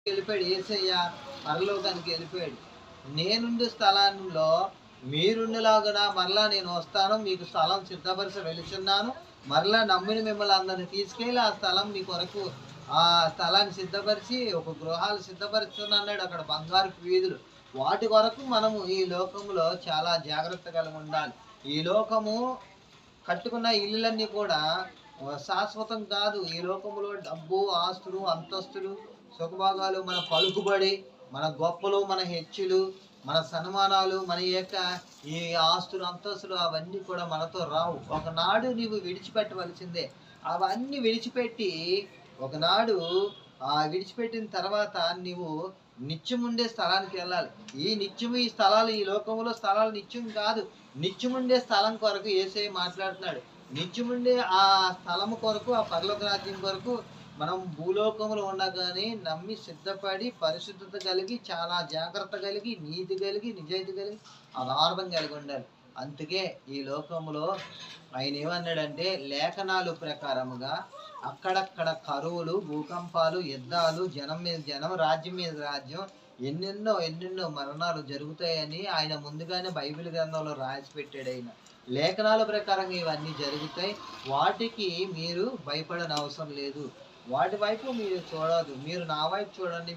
వెళ్ళిపోయాడు యేసయ్య, పరలోకానికి వెళ్ళిపోయాడు. నేనుండు స్థలంలో మీరుండులాగున మరలా నేను వస్తాను, మీకు స్థలం సిద్ధపరచ వెళుచున్నాను. మరలా నమ్మిన మిమ్మల్ని అందరిని తీసుకెళ్ళి ఆ స్థలం మీ కొరకు, ఆ స్థలాన్ని సిద్ధపరిచి ఒక గృహాలు సిద్ధపరుచునన్నాడు. అక్కడ బంగారపు వీధులు. వాటి కొరకు మనము ఈ లోకంలో చాలా జాగ్రత్త కలిగి ఉండాలి. ఈ లోకము కట్టుకున్న ఇల్లులన్నీ కూడా శాశ్వతం కాదు. ఈ లోకంలో డబ్బు, ఆస్తులు, అంతస్తులు, సుఖభోగాలు, మన పలుకుబడి, మన గొప్పలు, మన హెచ్చులు, మన సన్మానాలు, మన యొక్క ఈ ఆస్తులు, అంతస్తులు అవన్నీ కూడా మనతో రావు. ఒకనాడు నీవు విడిచిపెట్టవలసిందే. అవన్నీ విడిచిపెట్టి ఒకనాడు విడిచిపెట్టిన తర్వాత నీవు నిత్యముండే స్థలానికి వెళ్ళాలి. ఈ నిత్యము ఈ స్థలాలు, ఈ లోకంలో స్థలాలు నిత్యం కాదు. నిత్యముండే స్థలం కొరకు యేసయ్య మాట్లాడుతున్నాడు. నిత్యముండే ఆ స్థలము కొరకు, ఆ పరలోక రాజ్యం కొరకు మనం భూలోకంలో ఉండగానే నమ్మి సిద్ధపడి పరిశుద్ధత కలిగి చాలా జాగ్రత్త కలిగి నీతి కలిగి నిజాయితీ కలిగి ఆధారం కలిగి ఉండాలి. అందుకే ఈ లోకంలో ఆయన ఏమన్నాడంటే, లేఖనాలు ప్రకారముగా అక్కడక్కడ కరువులు, భూకంపాలు, యుద్ధాలు, జనం మీద జనం, రాజ్యం మీద రాజ్యం, ఎన్నెన్నో ఎన్నెన్నో మరణాలు జరుగుతాయని ఆయన ముందుగానే బైబిల్ గ్రంథంలో రాసి పెట్టాడు. ఆయన లేఖనాల ప్రకారంగా ఇవన్నీ జరుగుతాయి. వాటికి మీరు భయపడని అవసరం లేదు. వాటి వైపు మీరు చూడదు. మీరు నా వైపు చూడండి.